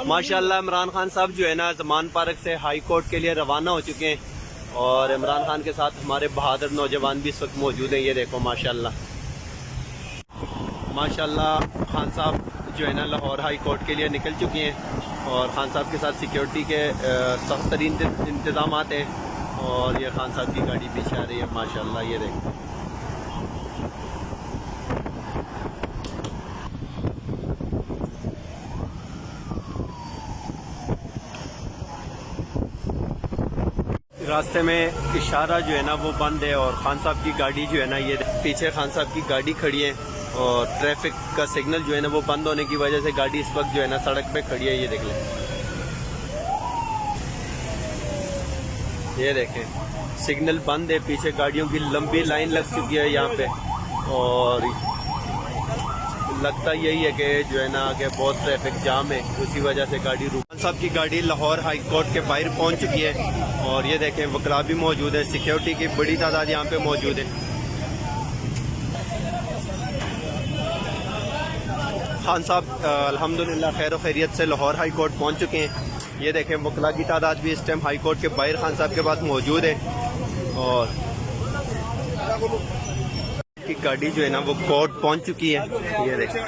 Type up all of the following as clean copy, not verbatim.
माशाल्लाह इमरान खान साहब जो है ना ज़मान पार्क से हाई कोर्ट के लिए रवाना हो चुके हैं और इमरान खान के साथ हमारे बहादुर नौजवान भी इस वक्त मौजूद हैं। ये देखो माशाल्लाह माशाल्लाह खान साहब जो है ना लाहौर हाई कोर्ट के लिए निकल चुके हैं और खान साहब के साथ सिक्योरिटी के सख्त तरीन इंतजाम हैं और ये खान साहब की गाड़ी पीछे आ रही है माशाल्लाह। ये देखो रास्ते में इशारा जो है ना वो बंद है और खान साहब की गाड़ी जो है ना ये पीछे खान साहब की गाड़ी खड़ी है और ट्रैफिक का सिग्नल जो है ना वो बंद होने की वजह से गाड़ी इस वक्त जो है ना सड़क पे खड़ी है। ये देख लें, ये देखें सिग्नल बंद है, पीछे गाड़ियों की लंबी लाइन लग चुकी है यहाँ पे और लगता यही है कि जो है ना कि बहुत ट्रैफिक जाम है, उसी वजह से गाड़ी रुक। खान साहब की गाड़ी लाहौर हाई कोर्ट के बाहर पहुंच चुकी है और ये देखें वकला भी मौजूद है, सिक्योरिटी की बड़ी तादाद यहाँ पे मौजूद है। खान साहब अल्हम्दुलिल्लाह खैर खैरियत से लाहौर हाई कोर्ट पहुँच चुके हैं। ये देखें वकला की तादाद भी इस टाइम हाई कोर्ट के बाहर खान साहब के पास मौजूद है और की गाड़ी जो है ना वो कोर्ट पहुंच चुकी है। ये देखें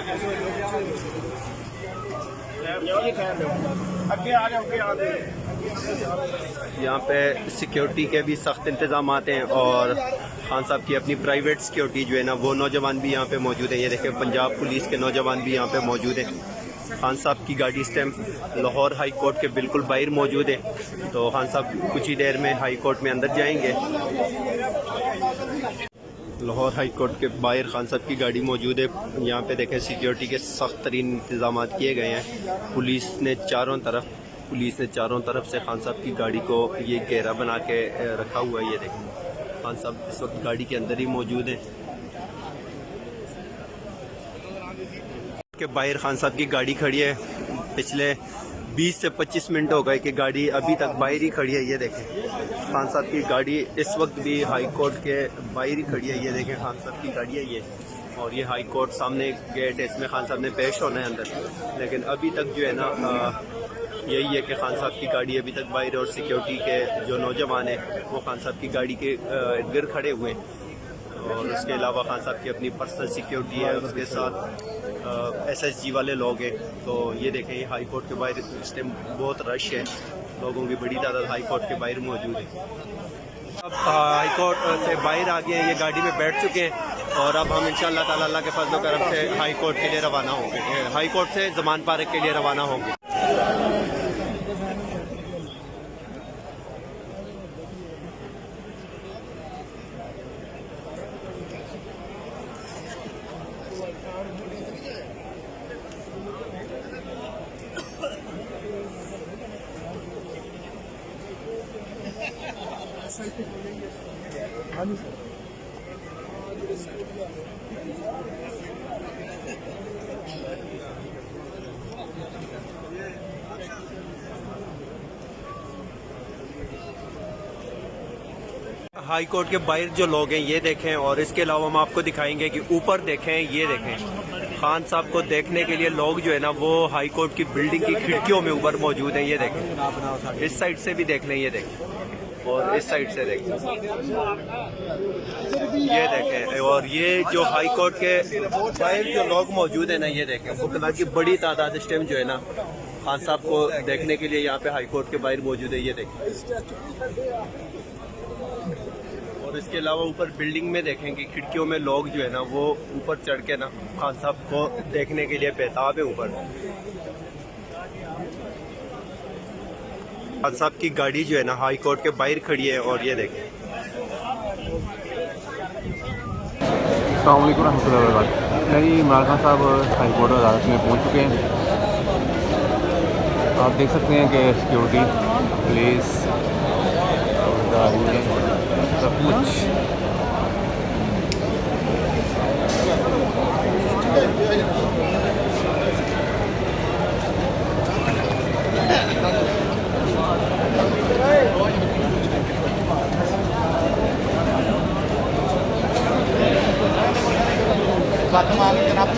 यहाँ पे सिक्योरिटी के भी सख्त इंतजाम आते हैं और खान साहब की अपनी प्राइवेट सिक्योरिटी जो है ना वो नौजवान भी यहाँ पे मौजूद है। ये देखें पंजाब पुलिस के नौजवान भी यहाँ पे मौजूद हैं। खान साहब की गाड़ी इस टाइम लाहौर हाई कोर्ट के बिल्कुल बाहर मौजूद है, तो खान साहब कुछ ही देर में हाई कोर्ट में अंदर जाएंगे। लाहौर हाई कोर्ट के बाहर खान साहब की गाड़ी मौजूद है। यहाँ पे देखें सिक्योरिटी के सख्त तरीन इंतजाम किए गए हैं। पुलिस ने चारों तरफ से खान साहब की गाड़ी को ये घेरा बना के रखा हुआ है। ये देखें खान साहब इस वक्त गाड़ी के अंदर ही मौजूद हैं। के बाहर खान साहब की गाड़ी खड़ी है, पिछले 20 से 25 मिनट हो गए कि गाड़ी अभी तक बाहर ही खड़ी है। ये देखें खान साहब की गाड़ी इस वक्त भी हाई कोर्ट के बाहर ही खड़ी है। ये देखें खान साहब की गाड़ी है ये, और ये हाई कोर्ट सामने गेट है, इसमें खान साहब ने पेश होना है अंदर, लेकिन अभी तक जो है ना यही है कि खान साहब की गाड़ी अभी तक बाहर और सिक्योरिटी के जो नौजवान हैं वो खान साहब की गाड़ी के इर्द गिर्द खड़े हुए हैं और उसके अलावा खान साहब की अपनी पर्सनल सिक्योरिटी है, उसके साथ SSG वाले लोग हैं। तो ये देखें ये हाई कोर्ट के बाहर इस टाइम बहुत रश है, लोगों की बड़ी तादाद हाई कोर्ट के बाहर मौजूद है। अब हाई कोर्ट से बाहर आ गए, ये गाड़ी में बैठ चुके हैं और अब हम इंशाअल्लाह ताला अल्लाह के फजल व करम से हाई कोर्ट के लिए रवाना होंगे, हाई कोर्ट से ज़मान पार्क के लिए रवाना होंगे। हाई कोर्ट के बाहर जो लोग हैं ये देखें, और इसके अलावा हम आपको दिखाएंगे कि ऊपर देखें, ये देखें खान साहब को देखने के लिए लोग जो है ना वो हाई कोर्ट की बिल्डिंग की खिड़कियों में ऊपर मौजूद हैं। ये देखें, इस साइड से भी देख लें, ये देखें, और इस साइड से देखें, ये देखें, और ये जो हाई कोर्ट के बाहर जो लोग मौजूद हैं ना ये देखें, वकला की बड़ी तादाद इस टाइम जो है ना खान साहब को देखने के लिए यहाँ पे हाई कोर्ट के बाहर मौजूद है। ये देखें, और इसके अलावा ऊपर बिल्डिंग में देखें कि खिड़कियों में लोग जो है ना वो ऊपर चढ़ के ना खान साहब को देखने के लिए बेताब है ऊपर। खान साहब की गाड़ी जो है ना हाई कोर्ट के बाहर खड़ी है और ये देखें। अस्सलाम वालेकुम रहमतुल्लाहि व बरकातहू। नहीं, इमरान खान साहब हाई कोर्ट अदालत में पहुंच चुके हैं। आप देख सकते हैं कि सिक्योरिटी पुलिस सब कुछ बात मांगे जनाब